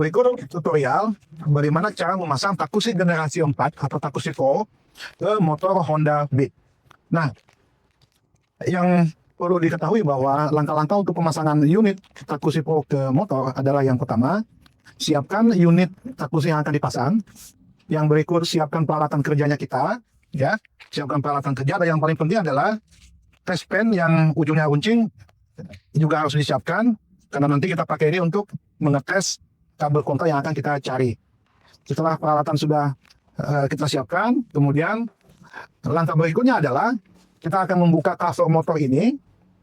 Berikut tutorial bagaimana cara memasang Takushi generasi 4 atau Takushi Pro ke motor Honda Beat. Nah, yang perlu diketahui bahwa langkah-langkah untuk pemasangan unit Takushi Pro ke motor adalah yang pertama, siapkan unit Takushi yang akan dipasang. Yang berikut, siapkan peralatan kerjanya kita, ya. Siapkan peralatan kerja, dan yang paling penting adalah test pen yang ujungnya runcing juga harus disiapkan, karena nanti kita pakai ini untuk mengetes kabel kontak yang akan kita cari. Setelah peralatan sudah kita siapkan, kemudian langkah berikutnya adalah kita akan membuka cover motor ini,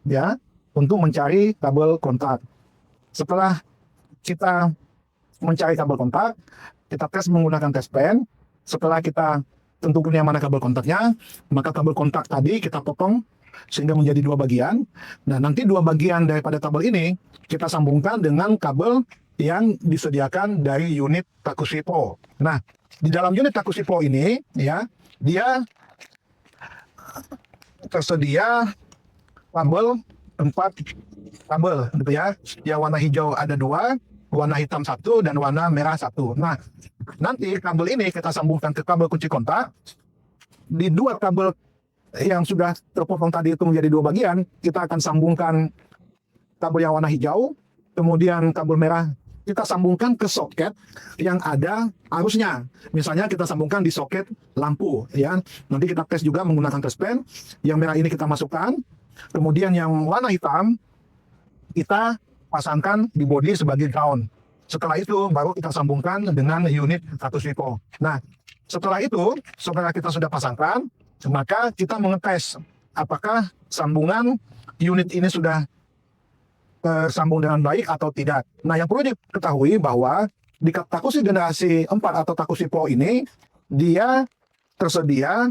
ya, untuk mencari kabel kontak. Setelah kita mencari kabel kontak, kita tes menggunakan test pen. Setelah kita tentukan yang mana kabel kontaknya, maka kabel kontak tadi kita potong sehingga menjadi dua bagian. Nah, nanti dua bagian daripada kabel ini kita sambungkan dengan kabel yang disediakan dari unit Takushi Pro. Nah, di dalam unit Takushi Pro ini, ya, dia tersedia kabel 4 kabel, gitu ya. Yang warna hijau ada 2, warna hitam 1, dan warna merah 1. Nah, nanti kabel ini kita sambungkan ke kabel kunci kontak. Di dua kabel yang sudah terpotong tadi itu menjadi dua bagian, kita akan sambungkan kabel yang warna hijau, kemudian kabel merah kita sambungkan ke soket yang ada arusnya. Misalnya kita sambungkan di soket lampu, ya. Nanti kita tes juga menggunakan test pen. Yang merah ini kita masukkan, kemudian yang warna hitam kita pasangkan di bodi sebagai ground. Setelah itu baru kita sambungkan dengan unit Takushi Pro. Nah, setelah itu, setelah kita sudah pasangkan, maka kita mengetes apakah sambungan unit ini sudah tersambung dengan baik atau tidak. Nah, yang perlu diketahui bahwa di Takushi generasi 4 atau Takushi Pro ini, dia tersedia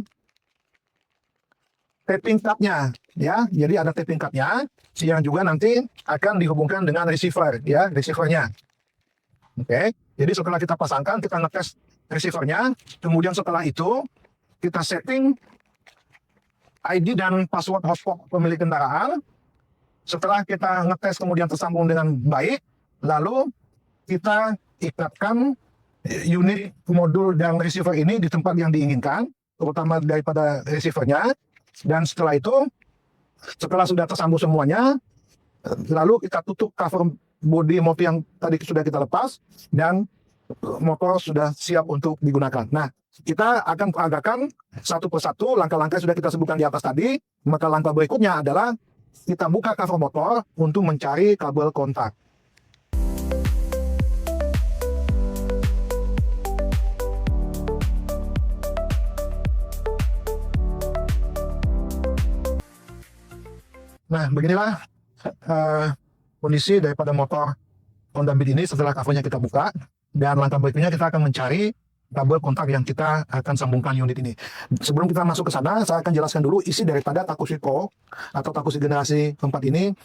taping cardnya, ya. Jadi ada taping cardnya yang juga nanti akan dihubungkan dengan receiver, ya, receivernya. Oke, jadi setelah kita pasangkan, kita ngetes receivernya, kemudian setelah itu kita setting ID dan password hotspot pemilik kendaraan. Setelah kita ngetes kemudian tersambung dengan baik, lalu kita ikatkan unit modul dan receiver ini di tempat yang diinginkan, terutama daripada receivernya. Dan setelah itu, setelah sudah tersambung semuanya, lalu kita tutup cover bodi motor yang tadi sudah kita lepas, dan motor sudah siap untuk digunakan. Nah, kita akan peragakan satu persatu langkah-langkah sudah kita sebutkan di atas tadi. Maka langkah berikutnya adalah kita buka cover motor untuk mencari kabel kontak. Nah, beginilah kondisi daripada motor Honda Beat ini setelah covernya kita buka. Dan langkah berikutnya kita akan mencari kabel kontak yang kita akan sambungkan unit ini. Sebelum kita masuk ke sana, saya akan jelaskan dulu isi daripada Takushi Pro atau Takushi generasi 4 ini,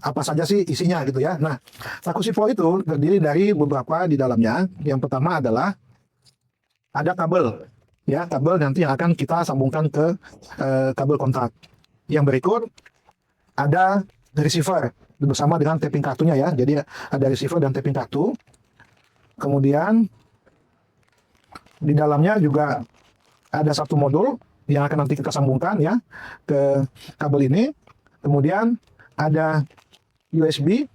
apa saja sih isinya gitu ya. Nah, Takushi Pro itu terdiri dari beberapa di dalamnya. Yang pertama adalah ada kabel, ya, kabel nanti yang akan kita sambungkan ke kabel kontak. Yang berikut ada receiver bersama dengan taping kartunya, ya. Jadi ada receiver dan taping kartu. Kemudian di dalamnya juga ada satu modul yang akan nanti kita sambungkan, ya, ke kabel ini. Kemudian ada USB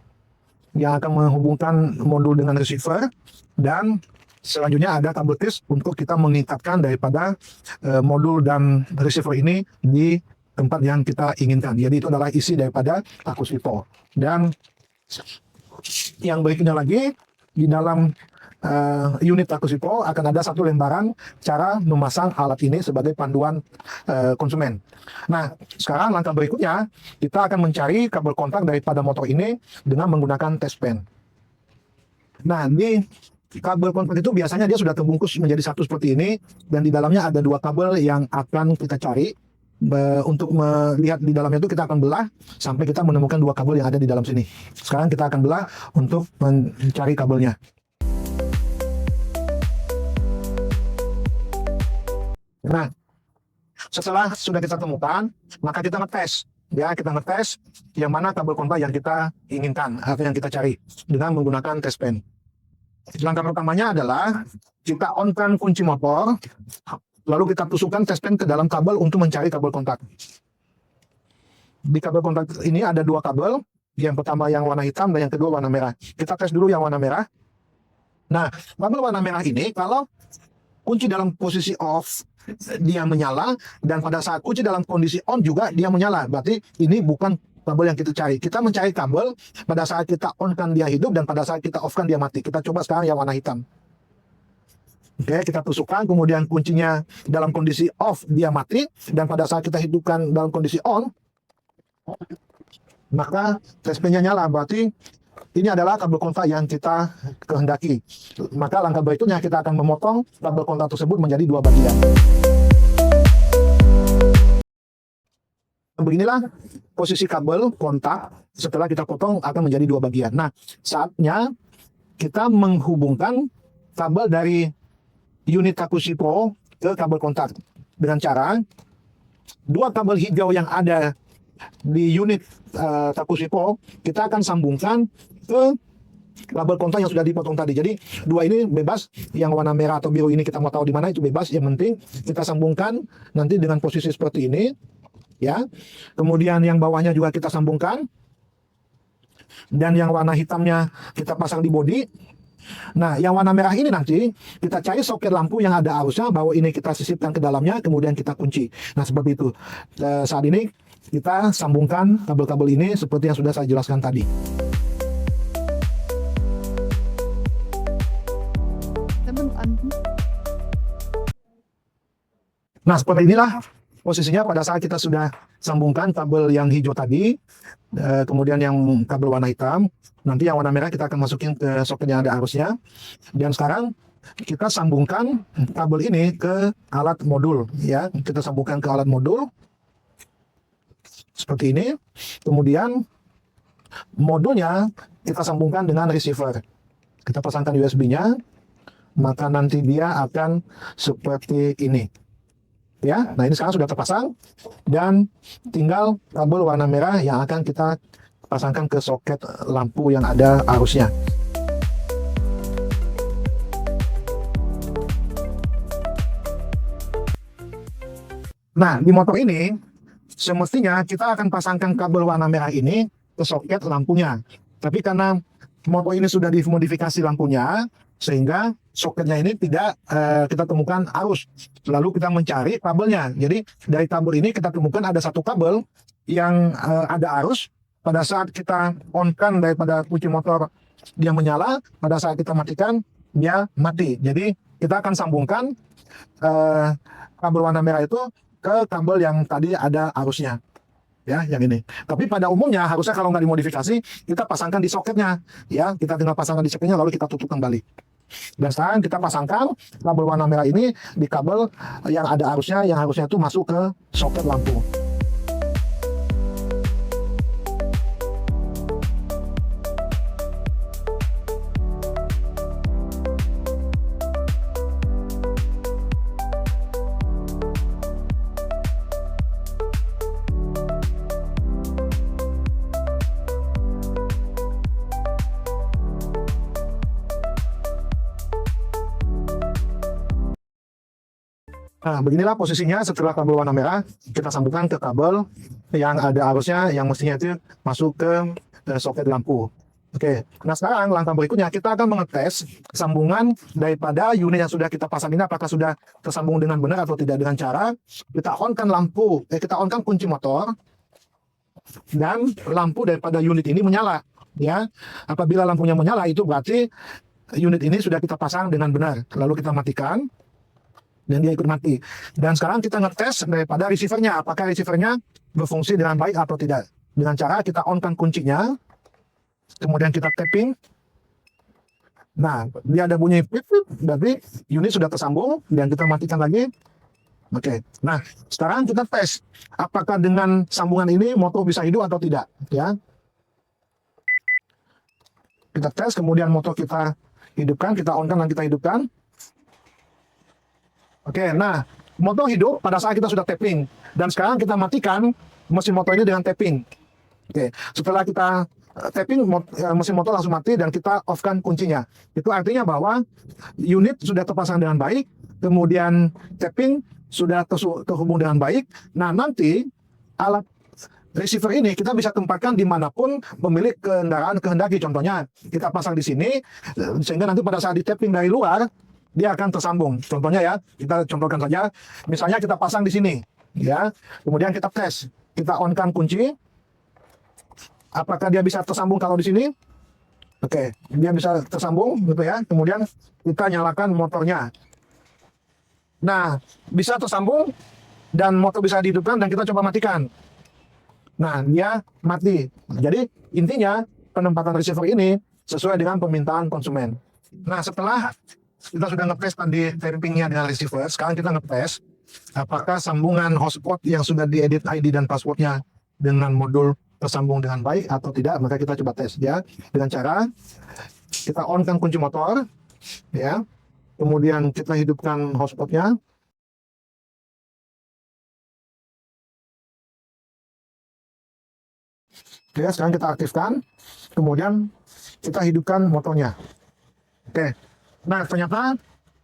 yang akan menghubungkan modul dengan receiver, dan selanjutnya ada kabel tis untuk kita mengikatkan daripada modul dan receiver ini di tempat yang kita inginkan. Jadi itu adalah isi daripada Takushi Pro. Dan yang berikutnya lagi, di dalam unit Takushi Pro akan ada satu lembaran cara memasang alat ini sebagai panduan konsumen. Nah, sekarang langkah berikutnya kita akan mencari kabel kontak daripada motor ini dengan menggunakan test pen. Nah, di kabel kontak itu biasanya dia sudah terbungkus menjadi satu seperti ini, dan di dalamnya ada dua kabel yang akan kita cari. Untuk melihat di dalamnya itu kita akan belah sampai kita menemukan dua kabel yang ada di dalam sini. Sekarang kita akan belah untuk mencari kabelnya. Nah, setelah sudah kita temukan, maka kita ngetes. Ya, kita ngetes yang mana kabel kontak yang kita inginkan atau yang kita cari dengan menggunakan test pen. Langkah pertamanya adalah kita on-kan kunci motor, lalu kita tusukkan test pen ke dalam kabel untuk mencari kabel kontak. Di kabel kontak ini ada dua kabel, yang pertama yang warna hitam dan yang kedua warna merah. Kita tes dulu yang warna merah. Nah, kabel warna merah ini kalau kunci dalam posisi off dia menyala, dan pada saat kunci dalam kondisi on juga dia menyala. Berarti ini bukan kabel yang kita cari. Kita mencari kabel pada saat kita on kan dia hidup, dan pada saat kita off kan dia mati. Kita coba sekarang yang warna hitam. Oke, kita tusukkan, kemudian kuncinya dalam kondisi off dia mati, dan pada saat kita hidupkan dalam kondisi on, maka test pen-nya nyala. Berarti ini adalah kabel kontak yang kita kehendaki. Maka langkah berikutnya kita akan memotong kabel kontak tersebut menjadi dua bagian. Beginilah posisi kabel kontak setelah kita potong akan menjadi dua bagian. Nah, saatnya kita menghubungkan kabel dari unit Takushi Pro ke kabel kontak dengan cara dua kabel hijau yang ada di unit Takushi Pro kita akan sambungkan ke kabel kontak yang sudah dipotong tadi. Jadi dua ini bebas, yang warna merah atau biru ini kita mau tahu di mana itu bebas. Yang penting kita sambungkan nanti dengan posisi seperti ini, ya. Kemudian yang bawahnya juga kita sambungkan, dan yang warna hitamnya kita pasang di bodi. Nah, yang warna merah ini nanti kita cari soket lampu yang ada arusnya, bahwa ini kita sisipkan ke dalamnya, kemudian kita kunci. Nah, seperti itu. Saat ini kita sambungkan kabel-kabel ini seperti yang sudah saya jelaskan tadi. Nah, seperti inilah posisinya pada saat kita sudah sambungkan kabel yang hijau tadi, kemudian yang kabel warna hitam. Nanti yang warna merah kita akan masukin ke soket yang ada arusnya. Dan sekarang kita sambungkan kabel ini ke alat modul, ya. Kita sambungkan ke alat modul seperti ini. Kemudian modulnya kita sambungkan dengan receiver. Kita pasangkan USB-nya, maka nanti dia akan seperti ini. Ya, nah ini sekarang sudah terpasang, dan tinggal kabel warna merah yang akan kita pasangkan ke soket lampu yang ada arusnya. Nah, di motor ini semestinya kita akan pasangkan kabel warna merah ini ke soket lampunya. Tapi karena motor ini sudah dimodifikasi lampunya, sehingga soketnya ini tidak kita temukan arus. Lalu kita mencari kabelnya. Jadi dari kabel ini kita temukan ada satu kabel yang ada arus. Pada saat kita on-kan daripada kunci motor dia menyala, pada saat kita matikan dia mati. Jadi kita akan sambungkan kabel warna merah itu ke kabel yang tadi ada arusnya, ya, yang ini. Tapi pada umumnya harusnya kalau nggak dimodifikasi kita pasangkan di soketnya, ya. Kita tinggal pasangkan di soketnya lalu kita tutup kembali. Dan sekarang kita pasangkan kabel warna merah ini di kabel yang ada arusnya, yang harusnya itu masuk ke soket lampu. Nah, beginilah posisinya setelah kabel warna merah kita sambungkan ke kabel yang ada arusnya, yang mestinya itu masuk ke soket lampu. Oke, nah sekarang langkah berikutnya kita akan mengetes sambungan daripada unit yang sudah kita pasang ini apakah sudah tersambung dengan benar atau tidak, dengan cara kita on-kan lampu, kita on-kan kunci motor, dan lampu daripada unit ini menyala, ya. Apabila lampunya menyala itu berarti unit ini sudah kita pasang dengan benar. Lalu kita matikan dan dia ikut mati. Dan sekarang kita ngetes daripada receivernya, apakah receivernya berfungsi dengan baik atau tidak. Dengan cara kita on-kan kuncinya, kemudian kita tapping. Nah, dia ada bunyi pip, berarti unit sudah tersambung, dan kita matikan lagi. Oke, nah sekarang kita tes apakah dengan sambungan ini motor bisa hidup atau tidak, ya. Kita tes, kemudian motor kita hidupkan, kita on-kan dan kita hidupkan. Oke, nah motor hidup pada saat kita sudah tapping, dan sekarang kita matikan mesin motor ini dengan tapping. Oke, setelah kita tapping mesin motor langsung mati dan kita off-kan kuncinya. Itu artinya bahwa unit sudah terpasang dengan baik, kemudian tapping sudah terhubung dengan baik. Nah, nanti alat receiver ini kita bisa tempatkan dimanapun pemilik kendaraan kehendaki. Contohnya kita pasang di sini, sehingga nanti pada saat di tapping dari luar dia akan tersambung. Contohnya ya, kita contohkan saja, misalnya kita pasang di sini, ya, kemudian kita tes, kita on-kan kunci, apakah dia bisa tersambung kalau di sini? Oke, dia bisa tersambung, gitu ya. Kemudian kita nyalakan motornya. Nah, bisa tersambung dan motor bisa dihidupkan dan kita coba matikan. Nah, dia mati. Jadi intinya penempatan receiver ini sesuai dengan permintaan konsumen. Nah, setelah kita sudah ngetes tadi tappingnya dengan receiver, sekarang kita ngetes apakah sambungan hotspot yang sudah diedit ID dan passwordnya dengan modul tersambung dengan baik atau tidak. Maka kita coba tes ya dengan cara kita on-kan kunci motor, ya, kemudian kita hidupkan hotspotnya. Oke, sekarang kita aktifkan, kemudian kita hidupkan motornya. Oke, nah ternyata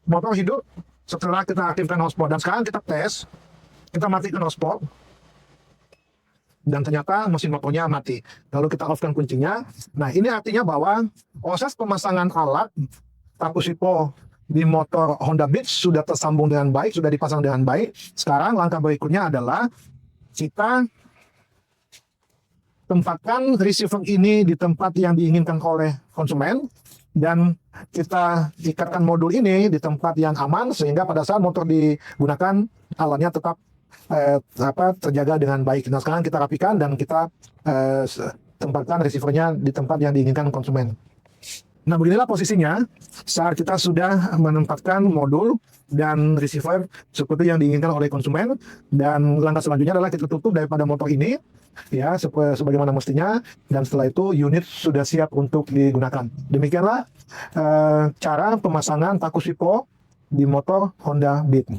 motor hidup setelah kita aktifkan hotspot. Dan sekarang kita tes, kita matikan hotspot, dan ternyata mesin motornya mati. Lalu kita off-kan kuncinya. Nah, ini artinya bahwa proses pemasangan alat Takushipo di motor Honda Beat sudah tersambung dengan baik, sudah dipasang dengan baik. Sekarang langkah berikutnya adalah kita tempatkan receiver ini di tempat yang diinginkan oleh konsumen, dan kita ikatkan modul ini di tempat yang aman sehingga pada saat motor digunakan alatnya tetap terjaga dengan baik. Nah, sekarang kita rapikan dan kita tempatkan receivernya di tempat yang diinginkan konsumen. Nah, beginilah posisinya saat kita sudah menempatkan modul dan receiver seperti yang diinginkan oleh konsumen. Dan langkah selanjutnya adalah kita tutup daripada motor ini, ya, sebagaimana mestinya. Dan setelah itu unit sudah siap untuk digunakan. Demikianlah cara pemasangan Takushipo di motor Honda Beat.